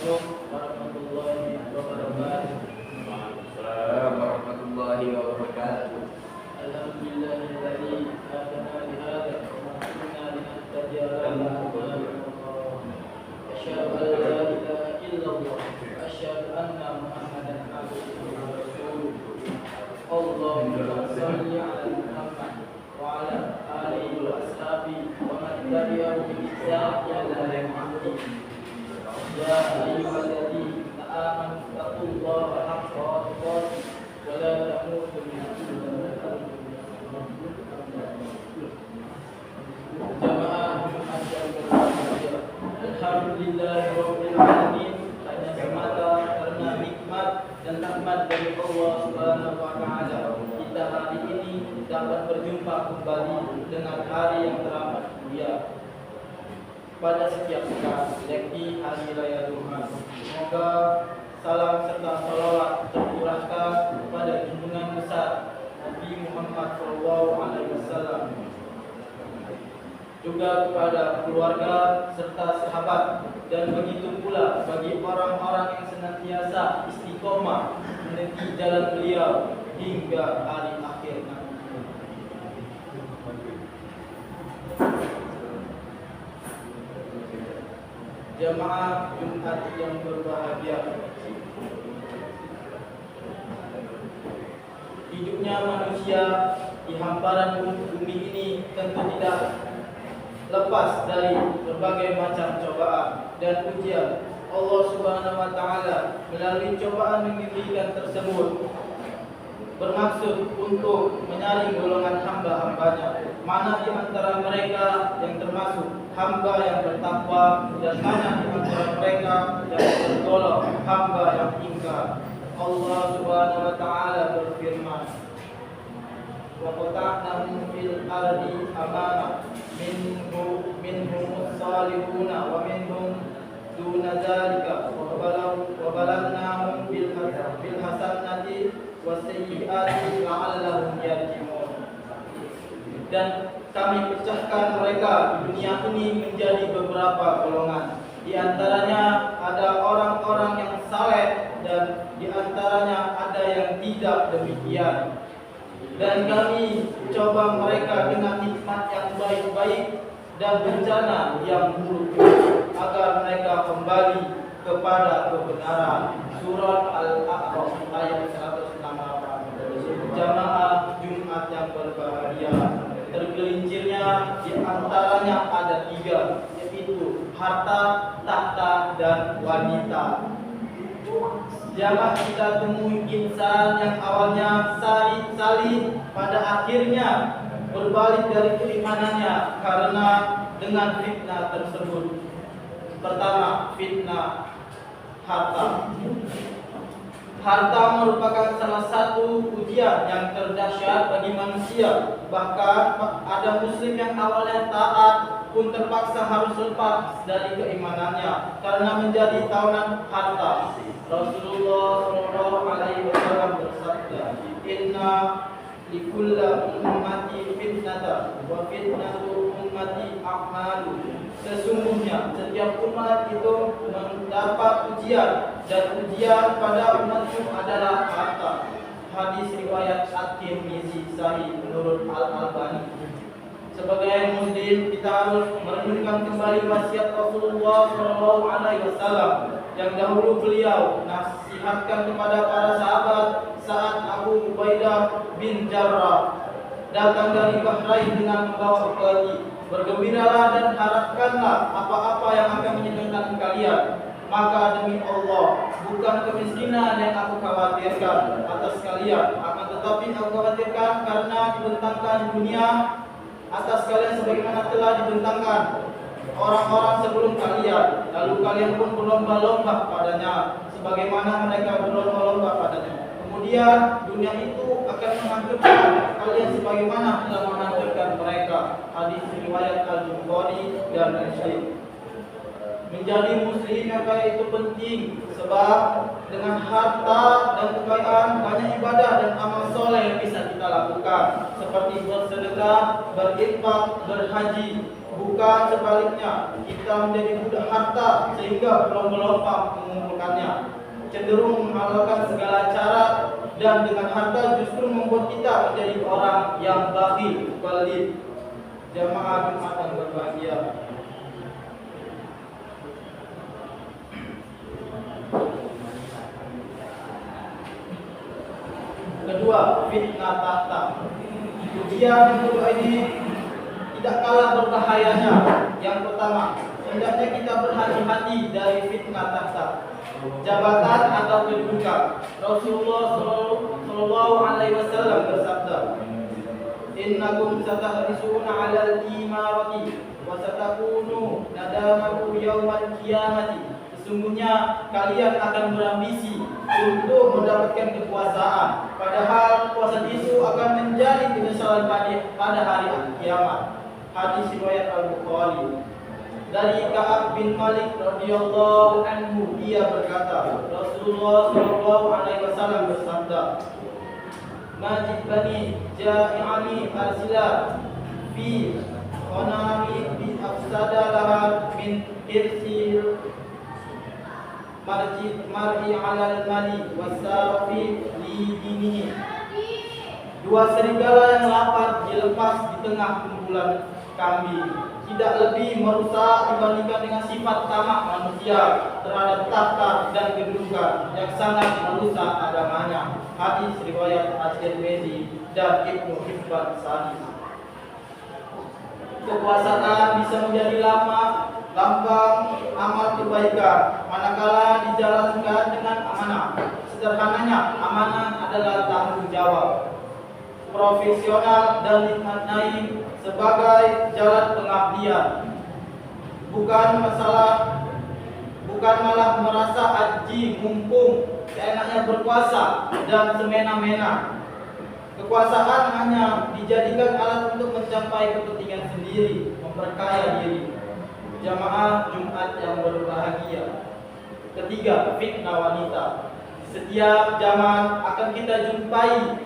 Assalamualaikum warahmatullahi wabarakatuh. Waalaikumsalam warahmatullahi wabarakatuh. Alhamdulillahilladzi hadana li hadza wa ma kunna linahtadiya lawla an hadana Allah. Asyhadu an la ilaha illallah wa asyhadu anna Muhammadan abduhu wa rasuluh. Allahumma shalli ala Muhammad wa ala alihi wa ashabihi wa man tabi'ahum bi ihsan ila yaumil din. Ya ayyuhalladzina amanu taqullaha haqqa tuqatih wa la tamutunna illa wa antum muslimun. Jamaah Jumat yang berbahagia, alhamdulillahirabbil alamin, hanya semata karena nikmat dan rahmat dari Allah Subhanahu wa taala kita hari ini dapat berjumpa kembali dengan hari yang teramat mulia pada setiap pekan, yakni hari raya Tuhan. Semoga salam serta salawat tercurahkan kepada junjungan besar Nabi Muhammad SAW, juga kepada keluarga serta sahabat, dan begitu pula bagi orang-orang yang senantiasa istiqomah meniti jalan beliau hingga hari akhir nanti. Jamaah Jumat yang berbahagia, hidupnya manusia di hamparan bumi ini tentu tidak lepas dari berbagai macam cobaan dan ujian. Allah Subhanahu wa taala melalui cobaan mengujikan tersebut bermaksud untuk menyaring golongan hamba-hambanya, mana di antara mereka yang termasuk hamba yang bertakwa dan mana di antara mereka yang tergolong hamba yang ingkar. Allah Subhanahu wa taala berfirman, wa qata'nahum fil ardi amana minhum salihuna wa minhum duna dzalika wa balaghnahum bil hasanati wasayyi'ati la'allahum yarji'un. Dan kami pecahkan mereka di dunia ini menjadi beberapa golongan. Di antaranya ada orang-orang yang saleh dan di antaranya ada yang tidak demikian. Dan kami coba mereka dengan nikmat yang baik-baik dan bencana yang buruk agar mereka kembali kepada kebenaran. Surat Al-A'raf ayat 168. Jamaah Jumat yang berbahagia, tergelincirnya di antaranya ada 3, yaitu harta, tahta, dan wanita. Jamaah kita temui insan yang awalnya salih, pada akhirnya berbalik dari keimanannya karena dengan fitnah tersebut. Pertama, fitnah harta. Harta merupakan salah satu ujian yang terdahsyat bagi manusia. Bahkan ada muslim yang awalnya taat pun terpaksa harus lepas dari keimanannya karena menjadi tawanan harta. Rasulullah SAW bersabda, "Inna likulli ummati fitnatan wa fitnatu ummati a'malu." Sesungguhnya setiap umat itu mendapat ujian, dan ujian pada umatku adalah harta. Hadis riwayat At-Tirmizi sahih menurut Al-Albani. Sebagai muslim kita harus merenungkan kembali wasiat Rasulullah SAW yang dahulu beliau nasihatkan kepada para sahabat saat Abu Ubaidah bin Jarrah datang dari Bahrain dengan membawa bekal. Bergembiralah dan harapkanlah apa-apa yang akan menyenangkan kalian. Maka demi Allah, bukan kemiskinan yang aku khawatirkan atas kalian, akan tetapi aku khawatirkan karena dibentangkan dunia atas kalian sebagaimana telah dibentangkan orang-orang sebelum kalian. Lalu kalian pun berlomba-lomba padanya sebagaimana mereka berlomba-lomba padanya. Kemudian dunia itu akan menghancurkan kalian sebagaimana telah menghancurkan mereka. Hadis riwayat Al-Bukhari dan Muslim. Menjadi muslim yang kaya itu penting, sebab dengan harta dan kekayaan banyak ibadah dan amal soleh yang bisa kita lakukan, seperti bersedekah, berinfak, berhaji, Bukan sebaliknya, kita menjadi budak harta sehingga berlomba-lomba mengumpulkannya, cenderung menghalalkan segala cara, dan dengan harta justru membuat kita menjadi orang yang bakhil, pelit. Jamaah Jumat yang berbahagia, kedua, fitnah tahta. Ujian kedua ini tidak kalah berbahayanya. Yang pertama, hendaknya kita berhati-hati dari fitnah tahta, jabatan atau kedudukan. Rasulullah Shallallahu Alaihi Wasallam bersabda, Innakum satahrisuna 'alal imarati wa satakunu nadamahu yaumal qiyamati. Sesungguhnya kalian akan berambisi untuk mendapatkan kekuasaan, padahal kekuasaan itu akan menjadi penyesalan pada hari kiamat. Hadis riwayat Al-Bukhari. Dari Ka'ab bin Malik radhiyallahu anhu, dia berkata, Rasulullah Shallallahu Alaihi Wasallam bersabda, Majid bani ja'i'ani arsila fi qanami bi afsadalaha min irsil mar'i alal mali wasafi li dinihi. Dua serigala yang lapar dilepas di tengah kumpulan kambing tidak lebih merusak dibandingkan dengan sifat tamak manusia terhadap tahta dan kedudukan yang sangat merusak agamanya. Hadis riwayat At-Tirmidzi dan Ibnu Hibban Sahih. Kekuasaan bisa menjadi lambang amal kebaikan manakala dijalankan dengan amanah. Sederhananya, amanah adalah tanggung jawab profesional dan dimaknai sebagai jalan pengabdian, bukan malah merasa aji mumpung seenaknya berkuasa dan semena-mena. Kekuasaan hanya dijadikan alat untuk mencapai kepentingan sendiri, memperkaya diri. Jamaah Jumat yang berbahagia. Ketiga, fitnah wanita. Setiap zaman akan kita jumpai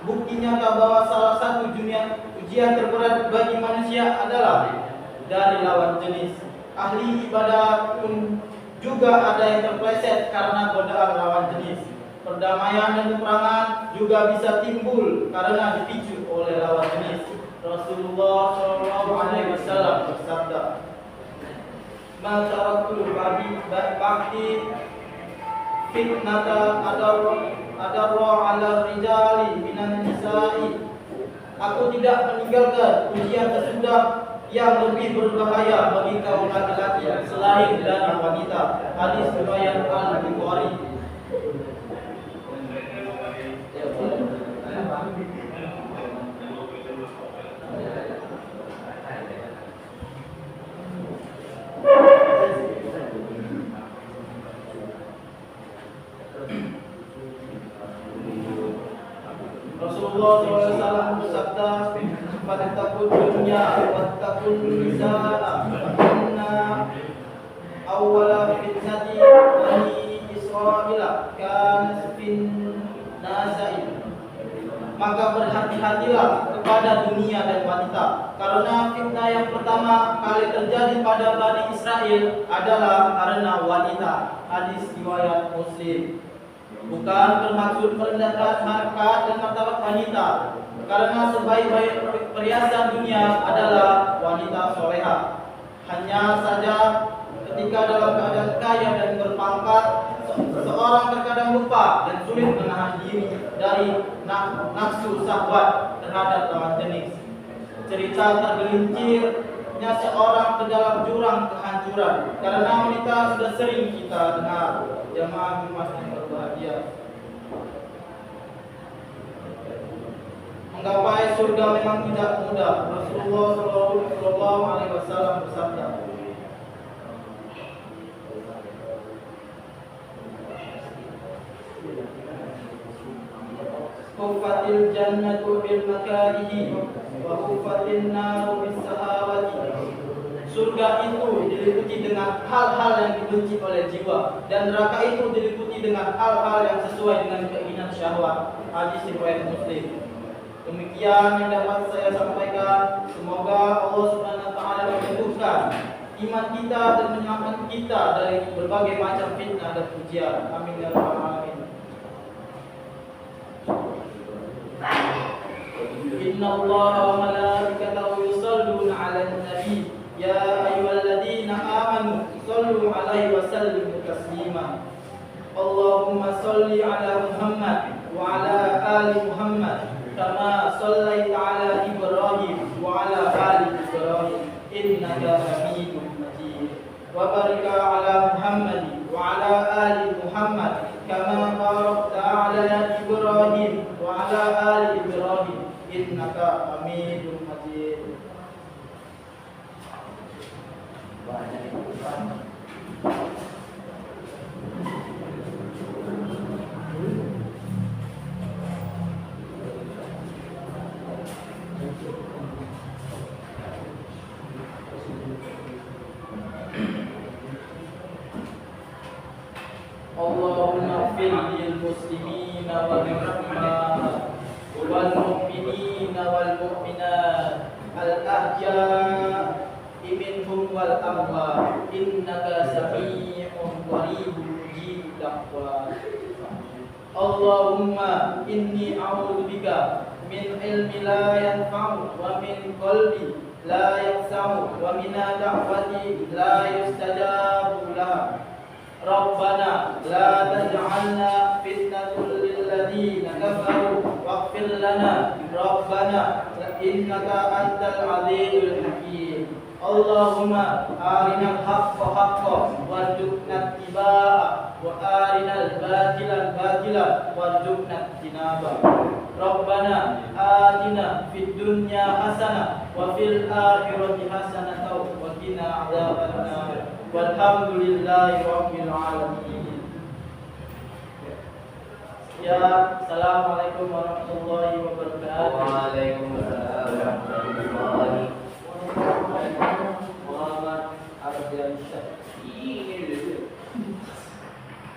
bukti nyata bahwa salah satu ujian terberat bagi manusia adalah dari lawan jenis. Ahli ibadah pun juga ada yang terpleset karena godaan lawan jenis. Perdamaian dan peperangan juga bisa timbul karena dipicu oleh lawan jenis. Rasulullah Shallallahu Alaihi Wasallam bersabda, "Ma taraktu ba'di fitnata adarra 'ala rijali minan nisa'i." Aku tidak meninggalkan ujian sesudah yang lebih berbahaya bagi kaum laki-laki selain dari wanita. Hadis riwayat Al-Bukhari. Rasulullah SAW bersabda, "Fattaqud dunya wattaqun nisaa, inna awwala fitnati bani Israila kanat fin nasa'i." Maka berhati-hatilah kepada dunia dan wanita, karena fitnah yang pertama kali terjadi pada Bani Israel adalah karena wanita. Hadis riwayat Muslim. Bukan bermaksud merendahkan harkat dan martabat wanita, karena sebaik-baik perhiasan dunia adalah wanita soleha. Hanya saja ketika dalam keadaan kaya dan berpangkat, seseorang terkadang lupa dan sulit menahan diri dari nafsu syahwat terhadap lawan jenis. Cerita tergelincirnya seorang ke dalam jurang kehancuran karena wanita sudah sering kita dengar. Jamaah Jumat yang berbahagia, menggapai surga memang tidak mudah. Rasulullah Shallallahu Alaihi Wasallam bersabda, "Hufatil jannatu bil makarihi wa hufatin naru bis sahawati." Surga itu diliputi dengan hal-hal yang dibenci oleh jiwa, dan neraka itu diliputi dengan hal-hal yang sesuai dengan keinginan syahwat. Hadis riwayat Muslim. Demikian yang dapat saya sampaikan. Semoga Allah Subhanahu wa taala menjatuhkan iman kita dan menyelamatkan kita dari berbagai macam fitnah dan ujian. Amin ya rabbal alamin. Inna Allaha wa malaikatahu yusalluna 'alan nabi ya ayyuhalladzina amanu sallu 'alaihi wa sallimu taslima. Allahumma salli 'ala Muhammad wa 'ala ali Muhammad kama shallaita 'ala Ibrahim wa 'ala ali Ibrahim innaka Hamidum Majid. Wa barik 'ala Muhammad wa 'ala ali Muhammad kama barakta 'ala Ibrahim wa 'ala ali Ibrahim innaka Hamidum Majid. Allahumma fir lil muslimina wal muslimat wal mu'minina wal mu'minat al ahya'i minhum wal amwat innaka sami'un qaribun mujibud da'wat. Allahumma inni a'udzubika min ilmi la yanfa'u wa min qalbi la yakhsa'u wa min da'wati la yustajabu laha. Rabbana la taj'alna fitnatul lil ladzina kafaru waghfir lana Rabbana innaka antal azizul hakim. Allahumma arinal haqqa haqqan warzuqna ittiba'ah wa arinal batila batila warzuqna ijtinaba. Rabbana atina fid dunya hasanah wa fil akhirati hasanah wa qina adzabannar. Walhamdulillahi rabbil alamin. Ya, assalamualaikum warahmatullahi wabarakatuh. Waalaikumsalam.